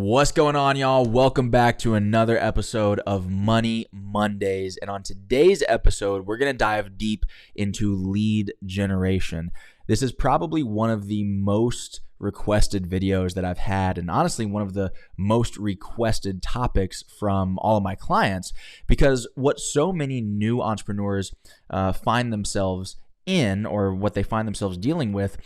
What's going on, y'all? Welcome back to another episode of Money Mondays. And on today's episode, we're going to dive deep into lead generation. This is probably one of the most requested videos that I've had, and honestly, one of the most requested topics from all of my clients, because what so many new entrepreneurs find themselves in, or what they find themselves dealing with,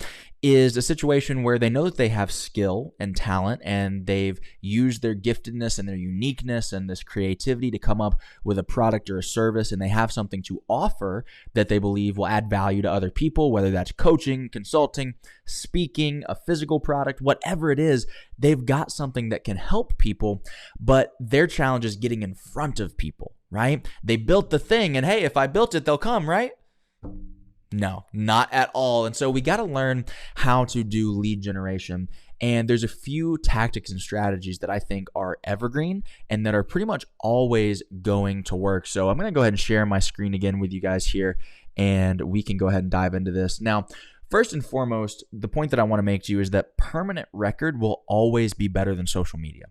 is a situation where they know that they have skill and talent, and they've used their giftedness and their uniqueness and this creativity to come up with a product or a service, and they have something to offer that they believe will add value to other people, whether that's coaching, consulting, speaking, a physical product, whatever it is. They've got something that can help people, but their challenge is getting in front of people, right? They built the thing, and hey, if I built it, they'll come, right? No, not at all. And so we got to learn how to do lead generation. And there's a few tactics and strategies that I think are evergreen and that are pretty much always going to work. So I'm going to go ahead and share my screen again with you guys here, and we can go ahead and dive into this. Now, first and foremost, the point that I want to make to you is that permanent record will always be better than social media.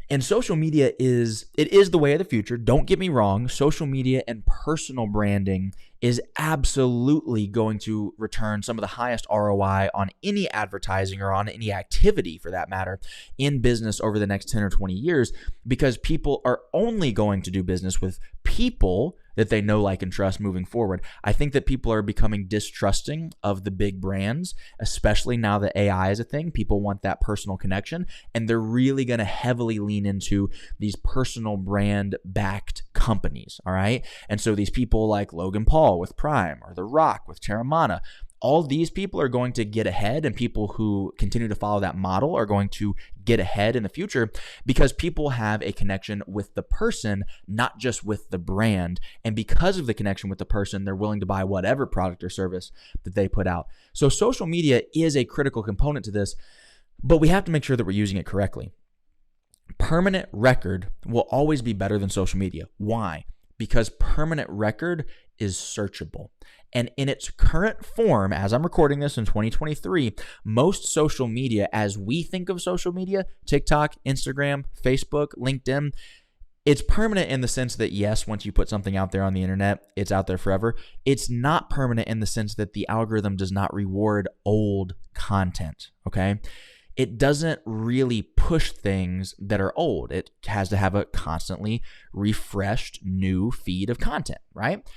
And social media is the way of the future. Don't get me wrong. Social media and personal branding is absolutely going to return some of the highest ROI on any advertising or on any activity, for that matter, in business over the next 10 or 20 years, because people are only going to do business with people that they know, like, and trust moving forward. I think that people are becoming distrusting of the big brands, especially now that AI is a thing. People want that personal connection, and they're really going to heavily lean into these personal brand backed companies. All right. And so these people like Logan Paul with Prime, or The Rock with Terramana, all these people are going to get ahead, and people who continue to follow that model are going to get ahead in the future because people have a connection with the person, not just with the brand. And because of the connection with the person, they're willing to buy whatever product or service that they put out. So social media is a critical component to this, but we have to make sure that we're using it correctly. Permanent record will always be better than social media. Why? Because permanent record is searchable. And in its current form, as I'm recording this in 2023, most social media, as we think of social media, TikTok, Instagram, Facebook, LinkedIn, it's permanent in the sense that, yes, once you put something out there on the internet, it's out there forever. It's not permanent in the sense that the algorithm does not reward old content, okay? It doesn't really push things that are old. It has to have a constantly refreshed new feed of content, right?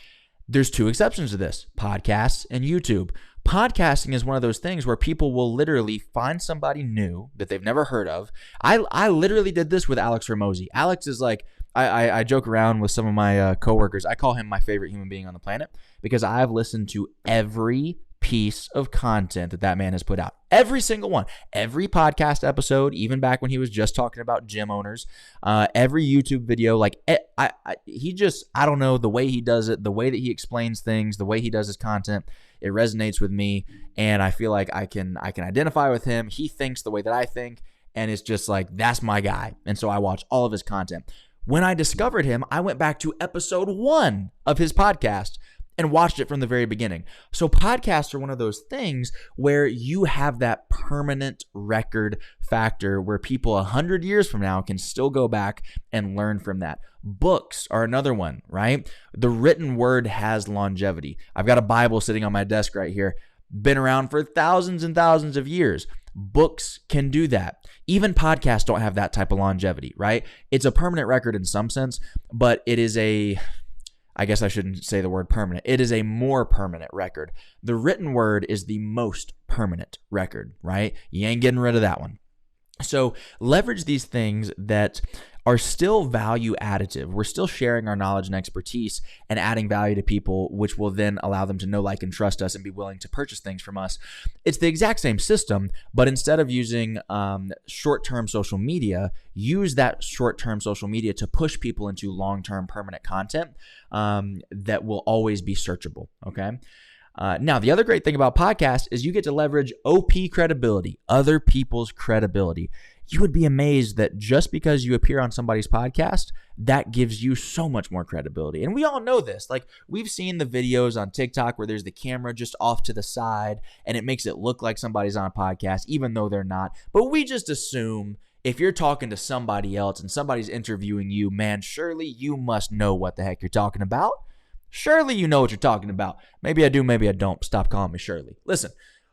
There's two exceptions to this: podcasts and YouTube. Podcasting is one of those things where people will literally find somebody new that they've never heard of. I literally did this with Alex Hormozi. Alex is like, I joke around with some of my coworkers. I call him my favorite human being on the planet because I've listened to every piece of content that man has put out. Every single one. Every podcast episode, even back when he was just talking about gym owners. Every YouTube video. Like, I don't know, the way he does it, the way that he explains things, the way he does his content, it resonates with me, and I feel like I can identify with him. He thinks the way that I think, and it's just like, that's my guy. And so I watch all of his content. When I discovered him, I went back to episode 1 of his podcast and watched it from the very beginning. So podcasts are one of those things where you have that permanent record factor where people 100 years from now can still go back and learn from that. Books are another one, right? The written word has longevity. I've got a Bible sitting on my desk right here, been around for thousands and thousands of years. Books can do that. Even podcasts don't have that type of longevity, right? It's a permanent record in some sense, but it is I guess I shouldn't say the word permanent. It is a more permanent record. The written word is the most permanent record, right? You ain't getting rid of that one. So leverage these things that are still value additive. We're still sharing our knowledge and expertise and adding value to people, which will then allow them to know, like, and trust us and be willing to purchase things from us. It's the exact same system, but instead of using short-term social media, use that short-term social media to push people into long-term permanent content that will always be searchable, okay? Now, the other great thing about podcasts is you get to leverage OP credibility, other people's credibility. You would be amazed that just because you appear on somebody's podcast, that gives you so much more credibility. And we all know this. Like, we've seen the videos on TikTok where there's the camera just off to the side and it makes it look like somebody's on a podcast, even though they're not. But we just assume if you're talking to somebody else and somebody's interviewing you, man, surely you must know what the heck you're talking about. Surely you know what you're talking about. Maybe I do, maybe I don't. Stop calling me Shirley. Listen,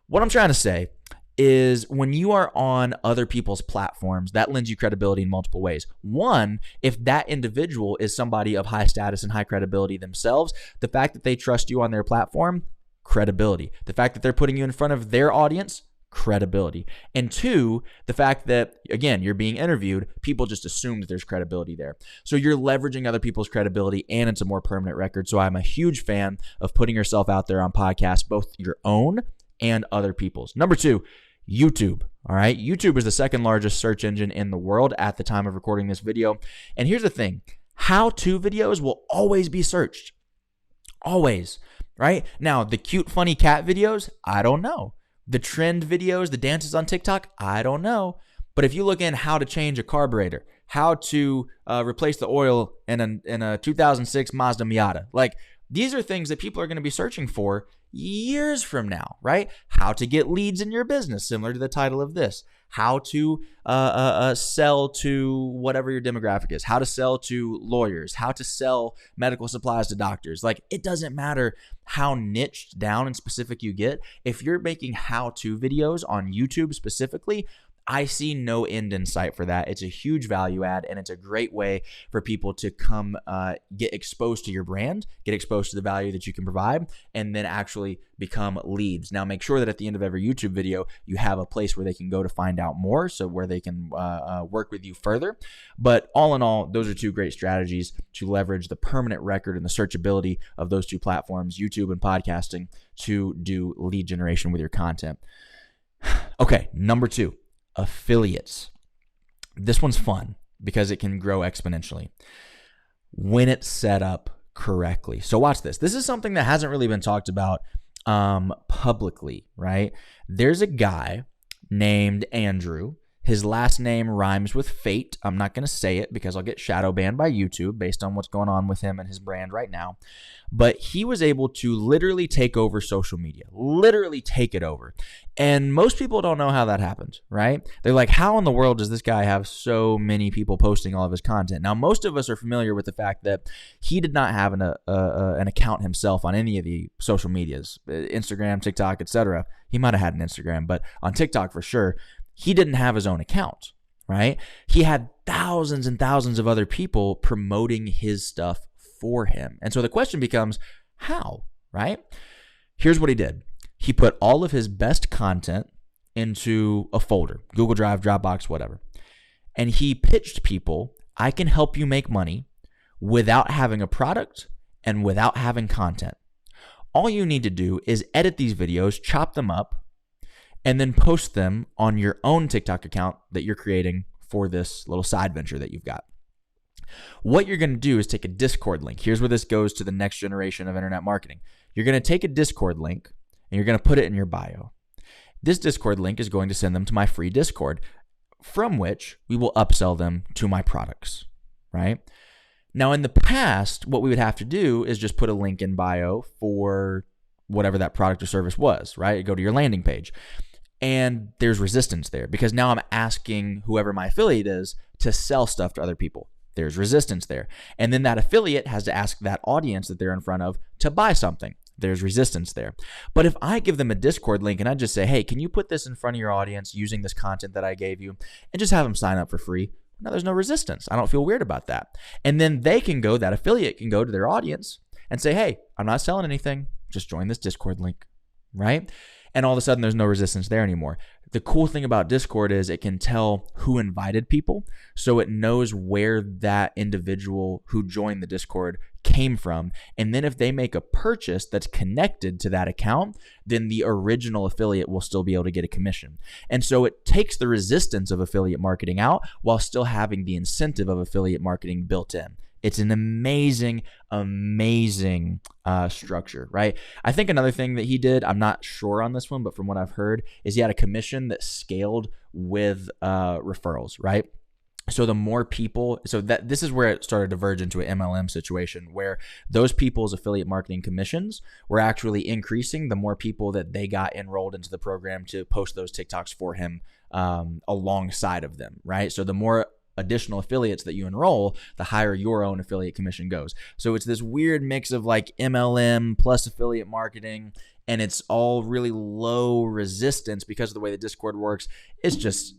what I'm trying to say is when you are on other people's platforms, that lends you credibility in multiple ways. One, if that individual is somebody of high status and high credibility themselves, the fact that they trust you on their platform, credibility. The fact that they're putting you in front of their audience, credibility. And two, the fact that, again, you're being interviewed, people just assume that there's credibility there. So you're leveraging other people's credibility, and it's a more permanent record. So I'm a huge fan of putting yourself out there on podcasts, both your own and other people's. Number two, YouTube. All right. YouTube is the second largest search engine in the world at the time of recording this video. And here's the thing. How-to videos will always be searched. Always. Right? Now, the cute, funny cat videos, I don't know. The trend videos, the dances on TikTok, I don't know. But if you look in how to change a carburetor, how to replace the oil in a 2006 Mazda Miata, like these are things that people are going to be searching for years from now, right? How to get leads in your business, similar to the title of this. How to sell to whatever your demographic is. How to sell to lawyers. How to sell medical supplies to doctors. Like, it doesn't matter how niched down and specific you get. If you're making how-to videos on YouTube specifically, I see no end in sight for that. It's a huge value add, and it's a great way for people to come get exposed to your brand, get exposed to the value that you can provide, and then actually become leads. Now, make sure that at the end of every YouTube video, you have a place where they can go to find out more, so where they can work with you further. But all in all, those are two great strategies to leverage the permanent record and the searchability of those two platforms, YouTube and podcasting, to do lead generation with your content. Okay, number two. Affiliates. This one's fun because it can grow exponentially when it's set up correctly. So watch this. This is something that hasn't really been talked about publicly, right? There's a guy named Andrew. His last name rhymes with fate. I'm not going to say it because I'll get shadow banned by YouTube based on what's going on with him and his brand right now. But he was able to literally take over social media, literally take it over. And most people don't know how that happened, right? They're like, how in the world does this guy have so many people posting all of his content? Now, most of us are familiar with the fact that he did not have an account himself on any of the social medias, Instagram, TikTok, etc. He might have had an Instagram, but on TikTok for sure, he didn't have his own account, right? He had thousands and thousands of other people promoting his stuff for him. And so the question becomes, how, right? Here's what he did. He put all of his best content into a folder, Google Drive, Dropbox, whatever. And he pitched people, I can help you make money without having a product and without having content. All you need to do is edit these videos, chop them up, and then post them on your own TikTok account that you're creating for this little side venture that you've got. What you're going to do is take a Discord link. Here's where this goes to the next generation of internet marketing. You're going to take a Discord link and you're going to put it in your bio. This Discord link is going to send them to my free Discord, from which we will upsell them to my products, right? Now, in the past, what we would have to do is just put a link in bio for whatever that product or service was, right? Go to your landing page. And there's resistance there because now I'm asking whoever my affiliate is to sell stuff to other people. There's resistance there. And then that affiliate has to ask that audience that they're in front of to buy something. There's resistance there. But if I give them a Discord link and I just say, hey, can you put this in front of your audience using this content that I gave you and just have them sign up for free? Now there's no resistance. I don't feel weird about that. And then they can go, that affiliate can go to their audience and say, hey, I'm not selling anything. Just join this Discord link, right? And all of a sudden, there's no resistance there anymore. The cool thing about Discord is it can tell who invited people, so it knows where that individual who joined the Discord came from. And then if they make a purchase that's connected to that account, then the original affiliate will still be able to get a commission. And so it takes the resistance of affiliate marketing out while still having the incentive of affiliate marketing built in. It's an amazing, amazing structure, right? I think another thing that he did, I'm not sure on this one, but from what I've heard, is he had a commission that scaled with referrals, right? So the more people, so that this is where it started to diverge into an MLM situation where those people's affiliate marketing commissions were actually increasing the more people that they got enrolled into the program to post those TikToks for him alongside of them, right? So the more additional affiliates that you enroll, the higher your own affiliate commission goes. So it's this weird mix of like MLM plus affiliate marketing, and it's all really low resistance because of the way the Discord works. It's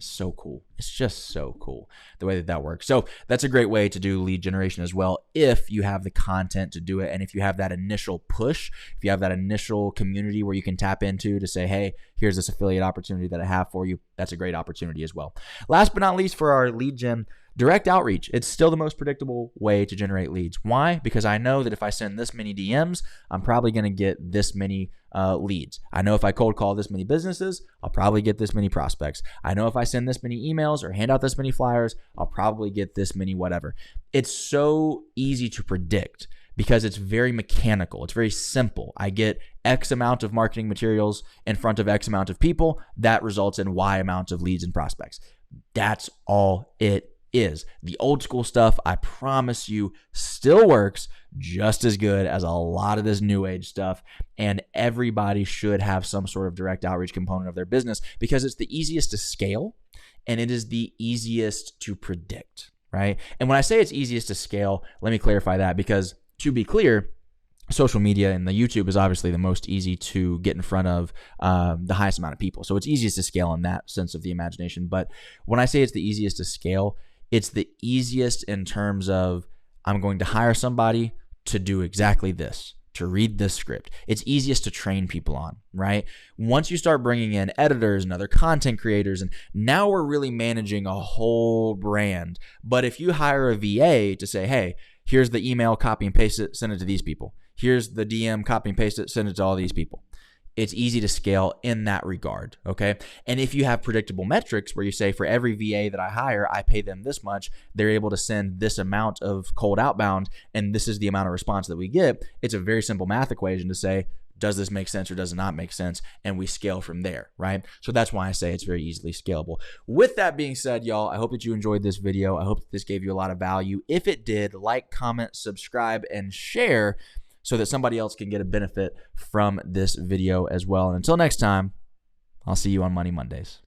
so cool. It's just so cool the way that works. So that's a great way to do lead generation as well, if you have the content to do it, and if you have that initial push, if you have that initial community where you can tap into to say, hey, here's this affiliate opportunity that I have for you. That's a great opportunity as well. Last but not least, for our lead gen, direct outreach. It's still the most predictable way to generate leads. Why? Because I know that if I send this many DMs, I'm probably going to get this many leads. I know if I cold call this many businesses, I'll probably get this many prospects. I know if I send this many emails or hand out this many flyers, I'll probably get this many whatever. It's so easy to predict because it's very mechanical. It's very simple. I get X amount of marketing materials in front of X amount of people. That results in Y amount of leads and prospects. That's all it is. The old school stuff, I promise you, still works just as good as a lot of this new age stuff. And everybody should have some sort of direct outreach component of their business because it's the easiest to scale and it is the easiest to predict, right? And when I say it's easiest to scale, let me clarify that, because to be clear, social media and the YouTube is obviously the most easy to get in front of the highest amount of people. So it's easiest to scale in that sense of the imagination. But when I say it's the easiest to scale, it's the easiest in terms of I'm going to hire somebody to do exactly this, to read this script. It's easiest to train people on, right? Once you start bringing in editors and other content creators, and now we're really managing a whole brand. But if you hire a VA to say, hey, here's the email, copy and paste it, send it to these people. Here's the DM, copy and paste it, send it to all these people. It's easy to scale in that regard, okay? And if you have predictable metrics where you say for every VA that I hire, I pay them this much, they're able to send this amount of cold outbound, and this is the amount of response that we get, it's a very simple math equation to say, does this make sense or does it not make sense? And we scale from there, right? So that's why I say it's very easily scalable. With that being said, y'all, I hope that you enjoyed this video. I hope that this gave you a lot of value. If it did, like, comment, subscribe, and share so that somebody else can get a benefit from this video as well. And until next time, I'll see you on Money Mondays.